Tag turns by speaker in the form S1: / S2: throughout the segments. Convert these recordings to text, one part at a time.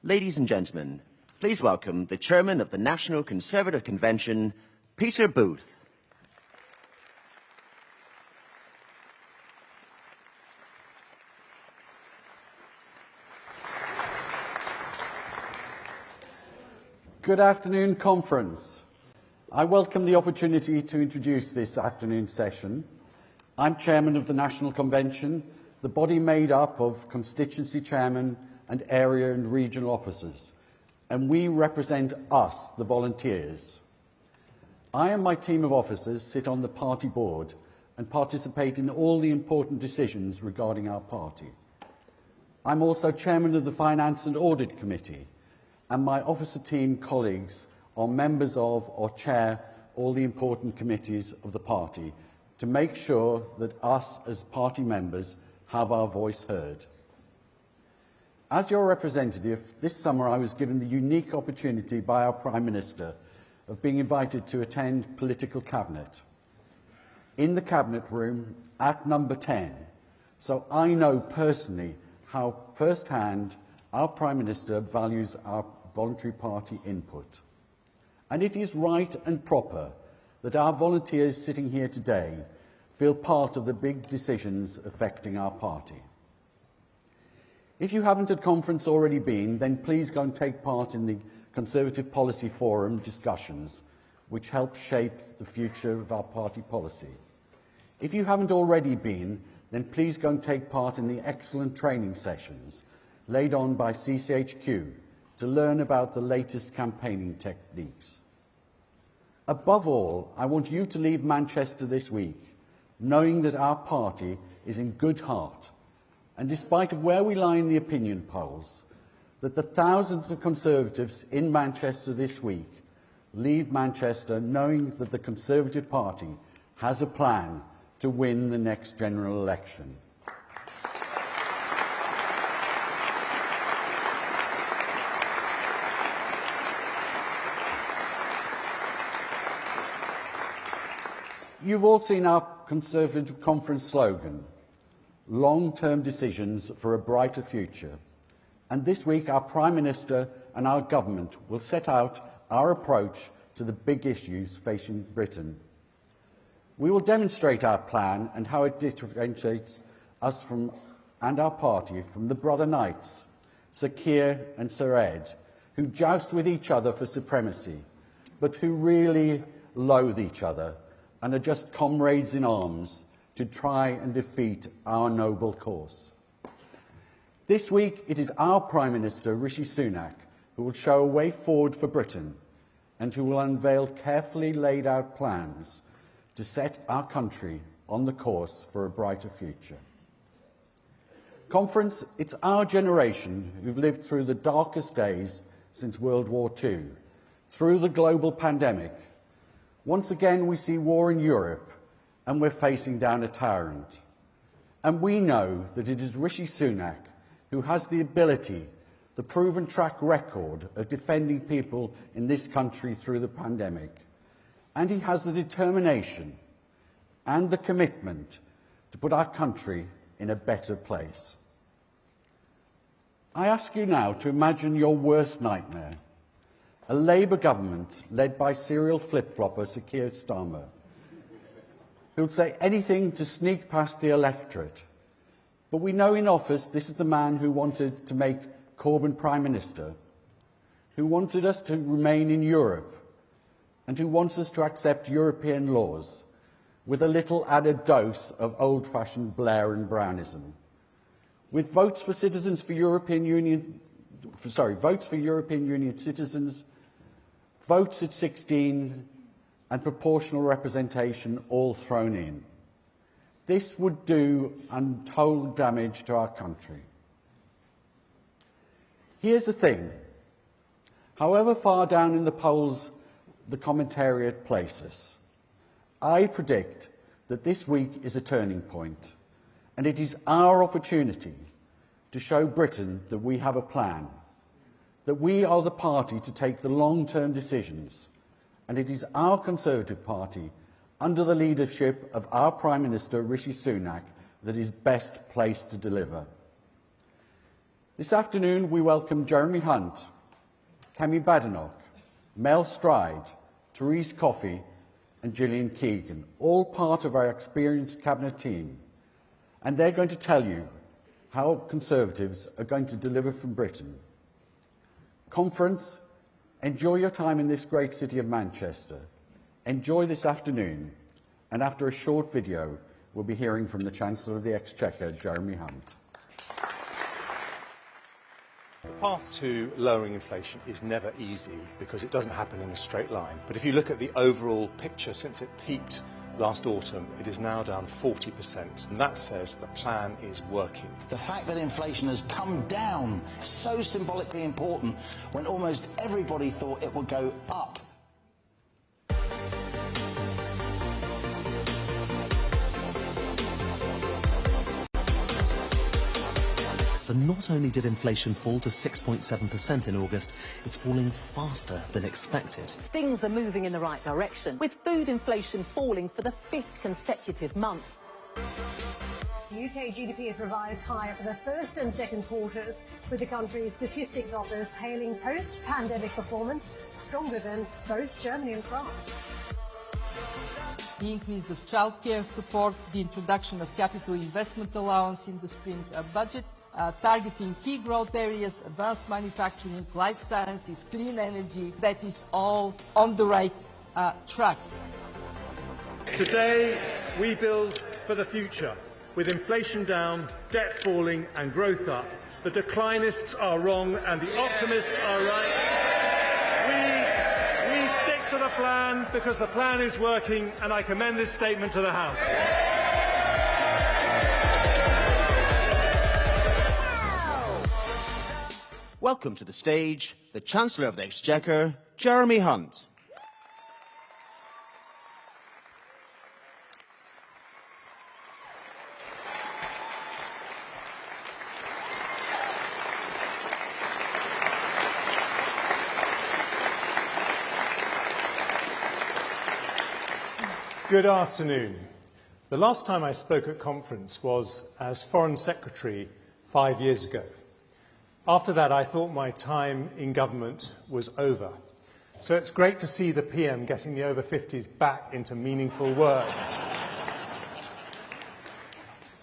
S1: Ladies and gentlemen, please welcome the Chairman of the National Conservative Convention, Peter Booth.
S2: Good afternoon, Conference. I welcome the opportunity to introduce this afternoon's session. I'm Chairman of the National Convention, the body made up of constituency chairmen and area and regional officers, and we represent us, the volunteers. I and my team of officers sit on the party board and participate in all the important decisions regarding our party. I'm also Chairman of the Finance and Audit Committee, and my officer team colleagues are members of or chair all the important committees of the party to make sure that us as party members have our voice heard. As your representative, this summer I was given the unique opportunity by our Prime Minister of being invited to attend political cabinet in the cabinet room at number 10. So I know personally how firsthand our Prime Minister values our voluntary party input. And it is right and proper that our volunteers sitting here today feel part of the big decisions affecting our party. If you haven't at conference already been, then please go and take part in the Conservative Policy Forum discussions, which help shape the future of our party policy. If you haven't already been, then please go and take part in the excellent training sessions laid on by CCHQ to learn about the latest campaigning techniques. Above all, I want you to leave Manchester this week knowing that our party is in good heart, and despite of where we lie in the opinion polls, that the thousands of Conservatives in Manchester this week leave Manchester knowing that the Conservative Party has a plan to win the next general election. You've all seen our Conservative Conference slogan, long-term decisions for a brighter future. And this week, our Prime Minister and our government will set out our approach to the big issues facing Britain. We will demonstrate our plan and how it differentiates us and our party from the brother knights, Sir Keir and Sir Ed, who joust with each other for supremacy, but who really loathe each other and are just comrades in arms to try and defeat our noble cause. This week, it is our Prime Minister, Rishi Sunak, who will show a way forward for Britain and who will unveil carefully laid out plans to set our country on the course for a brighter future. Conference, it's our generation who've lived through the darkest days since World War II, through the global pandemic. Once again, we see war in Europe, and we're facing down a tyrant. And we know that it is Rishi Sunak who has the ability, the proven track record of defending people in this country through the pandemic. And he has the determination and the commitment to put our country in a better place. I ask you now to imagine your worst nightmare. A Labour government led by serial flip-flopper Sir Keir Starmer, who would say anything to sneak past the electorate. But we know in office this is the man who wanted to make Corbyn Prime Minister, who wanted us to remain in Europe, and who wants us to accept European laws with a little added dose of old-fashioned Blair and Brownism. With votes for European Union citizens, votes at 16, and proportional representation all thrown in. This would do untold damage to our country. Here's the thing. However far down in the polls the commentariat places, I predict that this week is a turning point, and it is our opportunity to show Britain that we have a plan, that we are the party to take the long-term decisions, and it is our Conservative Party, under the leadership of our Prime Minister Rishi Sunak, that is best placed to deliver. This afternoon we welcome Jeremy Hunt, Kemi Badenoch, Mel Stride, Therese Coffey and Gillian Keegan, all part of our experienced Cabinet team. And they're going to tell you how Conservatives are going to deliver from Britain. Conference, enjoy your time in this great city of Manchester. Enjoy this afternoon. And after a short video, we'll be hearing from the Chancellor of the Exchequer, Jeremy Hunt.
S3: The path to lowering inflation is never easy because it doesn't happen in a straight line. But if you look at the overall picture since it peaked last autumn, it is now down 40%. And that says the plan is working.
S4: The fact that inflation has come down is so symbolically important when almost everybody thought it would go up.
S5: So not only did inflation fall to 6.7% in August, it's falling faster than expected.
S6: Things are moving in the right direction, with food inflation falling for the 5th consecutive month.
S7: UK GDP is revised higher for the first and second quarters, with the country's statistics office hailing post-pandemic performance stronger than both Germany and France.
S8: The increase of childcare support, the introduction of capital investment allowance in the spring budget, targeting key growth areas, advanced manufacturing, life sciences, clean energy, that is all on the right track.
S9: Today, we build for the future. With inflation down, debt falling and growth up, the declinists are wrong and the optimists are right. We stick to the plan because the plan is working, and I commend this statement to the House.
S1: Welcome to the stage, the Chancellor of the Exchequer, Jeremy Hunt.
S3: Good afternoon. The last time I spoke at conference was as Foreign Secretary 5 years ago. After that, I thought my time in government was over. So it's great to see the PM getting the over 50s back into meaningful work.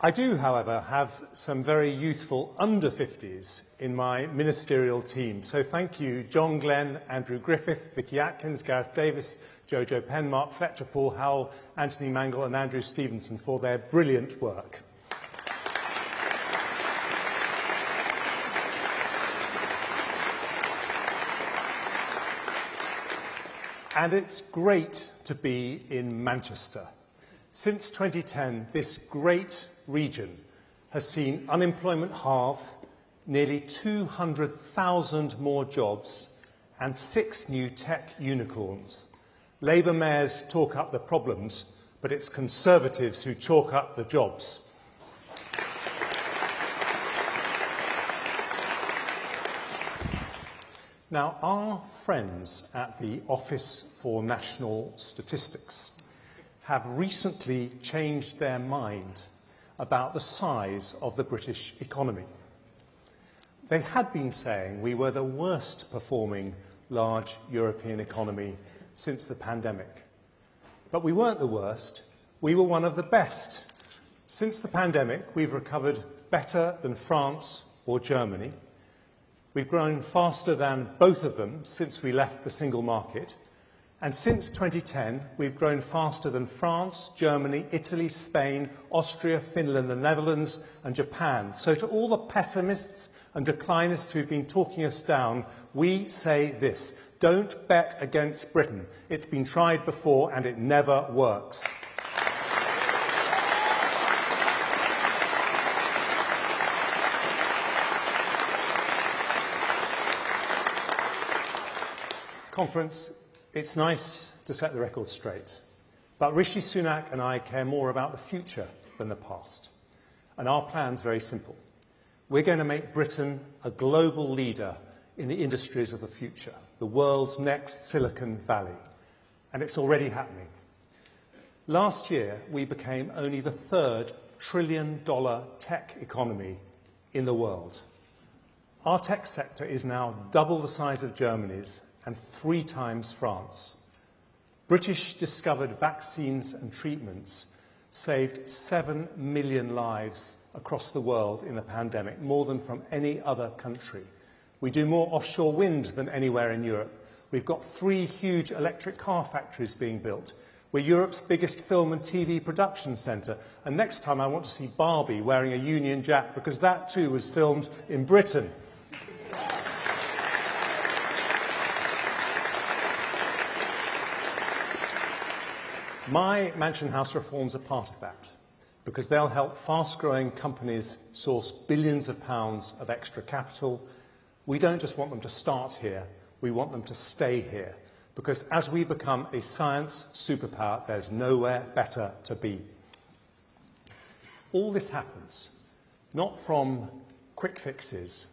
S3: I do, however, have some very youthful under 50s in my ministerial team. So thank you, John Glenn, Andrew Griffith, Vicky Atkins, Gareth Davis, Jojo Penn, Mark Fletcher, Paul Howell, Anthony Mangle and Andrew Stevenson for their brilliant work. And it's great to be in Manchester. Since 2010, this great region has seen unemployment halve, nearly 200,000 more jobs, and 6 new tech unicorns. Labour mayors talk up the problems, but it's Conservatives who chalk up the jobs. Now, our friends at the Office for National Statistics have recently changed their mind about the size of the British economy. They had been saying we were the worst performing large European economy since the pandemic. But we weren't the worst, we were one of the best. Since the pandemic, we've recovered better than France or Germany. We've grown faster than both of them since we left the single market. And since 2010, we've grown faster than France, Germany, Italy, Spain, Austria, Finland, the Netherlands and Japan. So to all the pessimists and declinists who've been talking us down, we say this: don't bet against Britain. It's been tried before and it never works. Conference, it's nice to set the record straight, but Rishi Sunak and I care more about the future than the past. And our plan's very simple. We're going to make Britain a global leader in the industries of the future, the world's next Silicon Valley. And it's already happening. Last year, we became only the 3rd trillion-dollar tech economy in the world. Our tech sector is now double the size of Germany's and 3 times France. British-discovered vaccines and treatments saved 7 million lives across the world in the pandemic, more than from any other country. We do more offshore wind than anywhere in Europe. We've got 3 huge electric car factories being built. We're Europe's biggest film and TV production centre. And next time I want to see Barbie wearing a Union Jack, because that too was filmed in Britain. My Mansion House reforms are part of that, because they'll help fast-growing companies source billions of pounds of extra capital. We don't just want them to start here, we want them to stay here, because as we become a science superpower, there's nowhere better to be. All this happens not from quick fixes,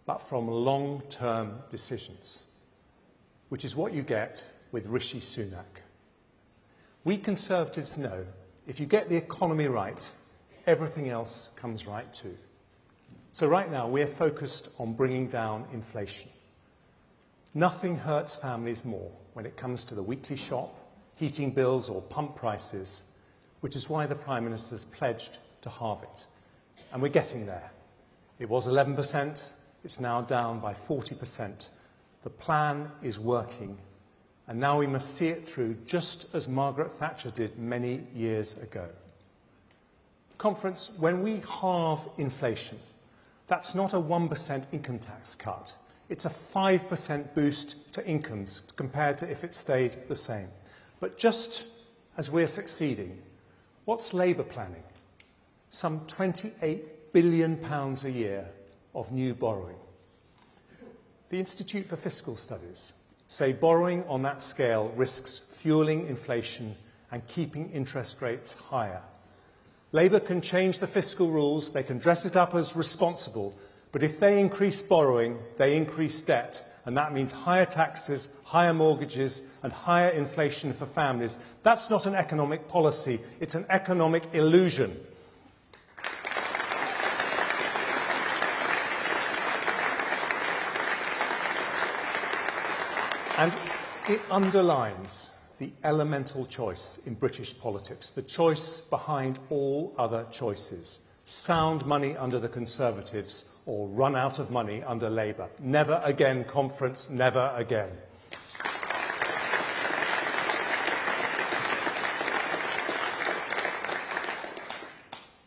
S3: but from long-term decisions, which is what you get with Rishi Sunak. We Conservatives know if you get the economy right, everything else comes right too. So right now we're focused on bringing down inflation. Nothing hurts families more when it comes to the weekly shop, heating bills or pump prices, which is why the Prime Minister's pledged to halve it. And we're getting there. It was 11%, it's now down by 40%. The plan is working, and now we must see it through, just as Margaret Thatcher did many years ago. Conference, when we halve inflation, that's not a 1% income tax cut. It's a 5% boost to incomes compared to if it stayed the same. But just as we're succeeding, what's Labour planning? Some £28 billion a year of new borrowing. The Institute for Fiscal Studies say borrowing on that scale risks fueling inflation and keeping interest rates higher. Labour can change the fiscal rules, they can dress it up as responsible, but if they increase borrowing, they increase debt, and that means higher taxes, higher mortgages, and higher inflation for families. That's not an economic policy, it's an economic illusion. And it underlines the elemental choice in British politics, the choice behind all other choices. Sound money under the Conservatives or run out of money under Labour. Never again, Conference, never again.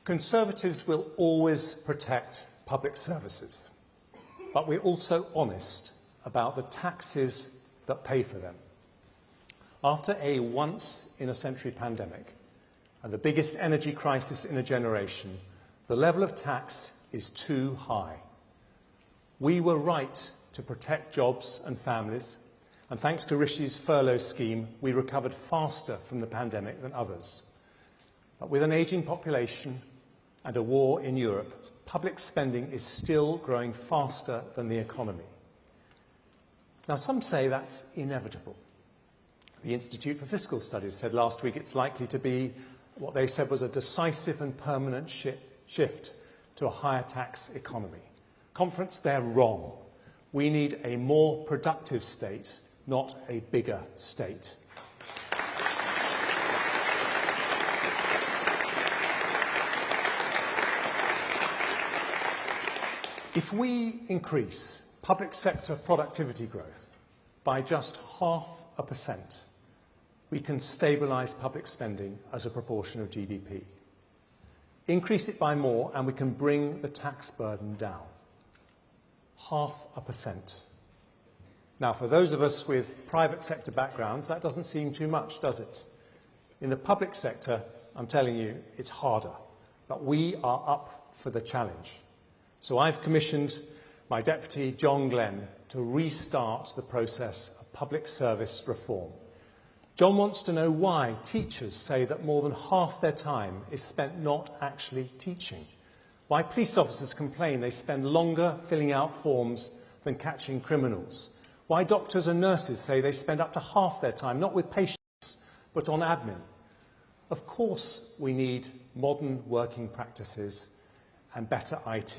S3: Conservatives will always protect public services, but we're also honest about the taxes that pay for them. After a once-in-a-century pandemic and the biggest energy crisis in a generation, the level of tax is too high. We were right to protect jobs and families, and thanks to Rishi's furlough scheme, we recovered faster from the pandemic than others. But with an ageing population and a war in Europe, public spending is still growing faster than the economy. Now, some say that's inevitable. The Institute for Fiscal Studies said last week it's likely to be what they said was a decisive and permanent shift to a higher tax economy. Conference, they're wrong. We need a more productive state, not a bigger state. If we increase public sector productivity growth by just 0.5%, we can stabilise public spending as a proportion of GDP. Increase it by more and we can bring the tax burden down. 0.5%. Now, for those of us with private sector backgrounds, that doesn't seem too much, does it? In the public sector, I'm telling you, it's harder. But we are up for the challenge. So I've commissioned my deputy, John Glenn, to restart the process of public service reform. John wants to know why teachers say that more than half their time is spent not actually teaching. Why police officers complain they spend longer filling out forms than catching criminals. Why doctors and nurses say they spend up to half their time not with patients, but on admin. Of course, we need modern working practices and better IT.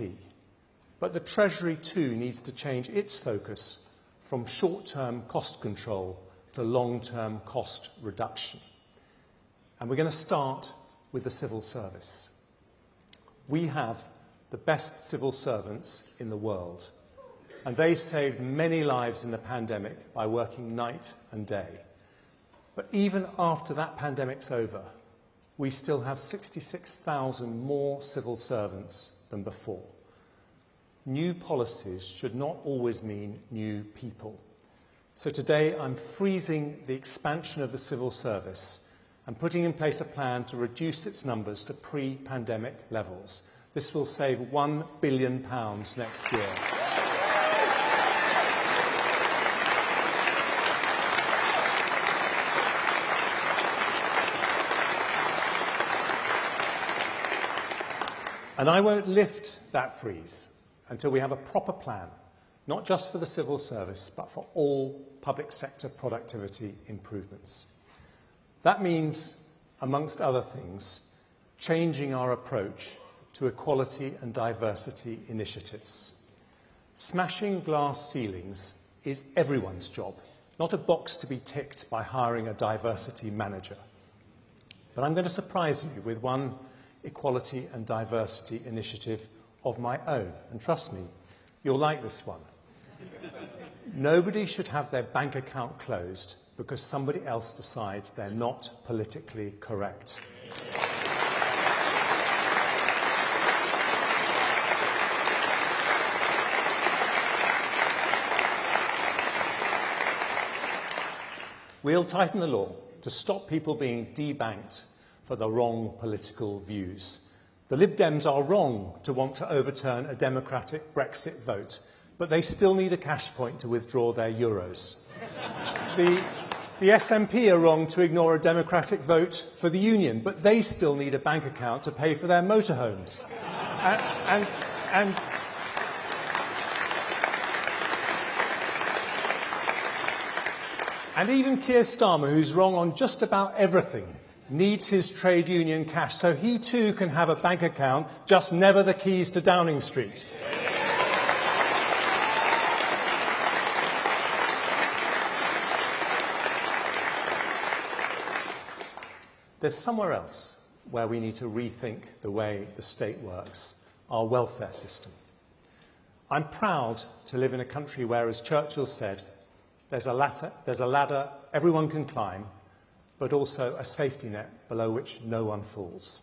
S3: But the Treasury too needs to change its focus from short-term cost control to long-term cost reduction. And we're going to start with the civil service. We have the best civil servants in the world, and they saved many lives in the pandemic by working night and day. But even after that pandemic's over, we still have 66,000 more civil servants than before. New policies should not always mean new people. So today I'm freezing the expansion of the civil service and putting in place a plan to reduce its numbers to pre-pandemic levels. This will save £1 billion next year. And I won't lift that freeze until we have a proper plan, not just for the civil service, but for all public sector productivity improvements. That means, amongst other things, changing our approach to equality and diversity initiatives. Smashing glass ceilings is everyone's job, not a box to be ticked by hiring a diversity manager. But I'm going to surprise you with one equality and diversity initiative of my own. And trust me, you'll like this one. Nobody should have their bank account closed because somebody else decides they're not politically correct. We'll tighten the law to stop people being debanked for the wrong political views. The Lib Dems are wrong to want to overturn a democratic Brexit vote, but they still need a cash point to withdraw their euros. The SNP are wrong to ignore a democratic vote for the Union, but they still need a bank account to pay for their motorhomes. And even Keir Starmer, who's wrong on just about everything, needs his trade union cash, so he too can have a bank account, just never the keys to Downing Street. There's somewhere else where we need to rethink the way the state works, our welfare system. I'm proud to live in a country where, as Churchill said, there's a ladder everyone can climb, but also a safety net below which no one falls.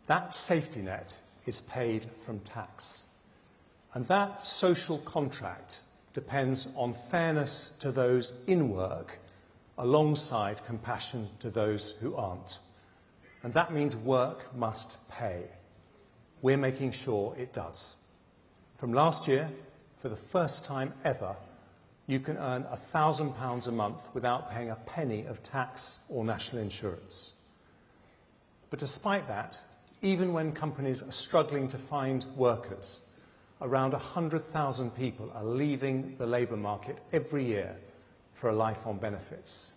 S3: That safety net is paid from tax. And that social contract depends on fairness to those in work alongside compassion to those who aren't. And that means work must pay. We're making sure it does. From last year, for the first time ever, you can earn £1,000 a month without paying a penny of tax or national insurance. But despite that, even when companies are struggling to find workers, around 100,000 people are leaving the labour market every year for a life on benefits.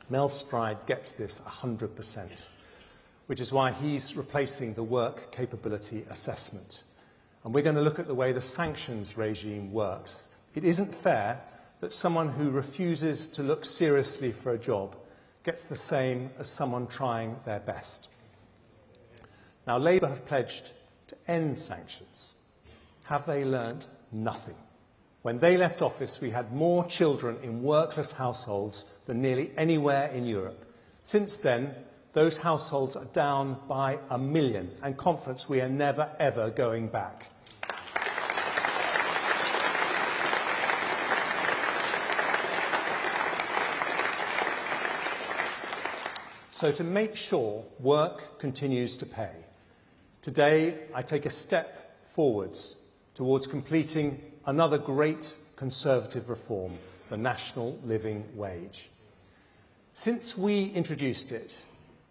S3: Mel Stride gets this 100%, which is why he's replacing the work capability assessment. And we're going to look at the way the sanctions regime works. It isn't fair that someone who refuses to look seriously for a job gets the same as someone trying their best. Now, Labour have pledged to end sanctions. Have they learned nothing? When they left office, we had more children in workless households than nearly anywhere in Europe. Since then, those households are down by 1 million, and confidence we are never, ever going back. So to make sure work continues to pay, today I take a step forwards towards completing another great Conservative reform, the National Living Wage. Since we introduced it,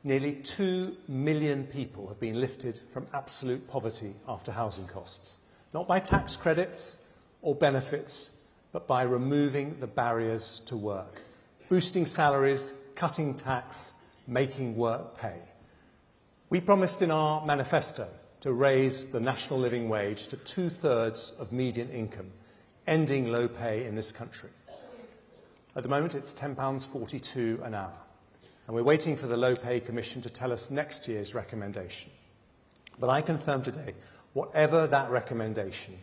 S3: nearly 2 million people have been lifted from absolute poverty after housing costs, not by tax credits or benefits, but by removing the barriers to work, boosting salaries, cutting tax, making work pay. We promised in our manifesto to raise the national living wage to 2/3 of median income, ending low pay in this country. At the moment, it's £10.42 an hour, and we're waiting for the Low Pay Commission to tell us next year's recommendation. But I confirm today, whatever that recommendation,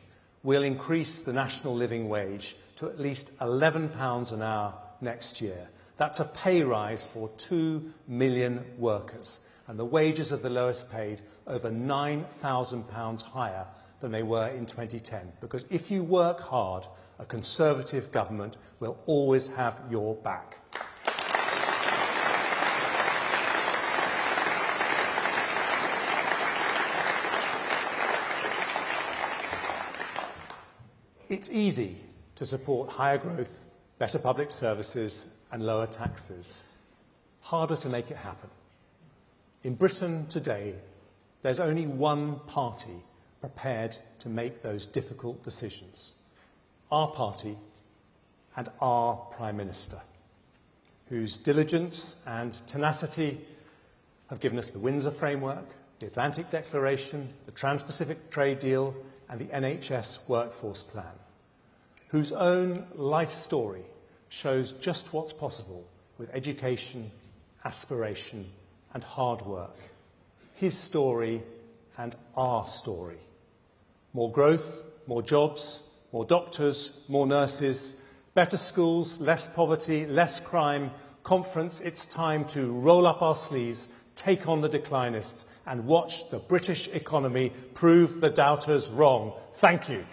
S3: we'll increase the national living wage to at least £11 an hour next year. That's a pay rise for 2 million workers, and the wages of the lowest paid over £9,000 higher than they were in 2010. Because if you work hard, a Conservative government will always have your back. It's easy to support higher growth, better public services and lower taxes. Harder to make it happen. In Britain today, there's only one party prepared to make those difficult decisions. Our party and our Prime Minister, whose diligence and tenacity have given us the Windsor Framework, the Atlantic Declaration, the Trans-Pacific Trade Deal and the NHS Workforce Plan, whose own life story shows just what's possible with education, aspiration and hard work. His story and our story. More growth, more jobs, more doctors, more nurses, better schools, less poverty, less crime. Conference, it's time to roll up our sleeves, take on the declinists and watch the British economy prove the doubters wrong. Thank you.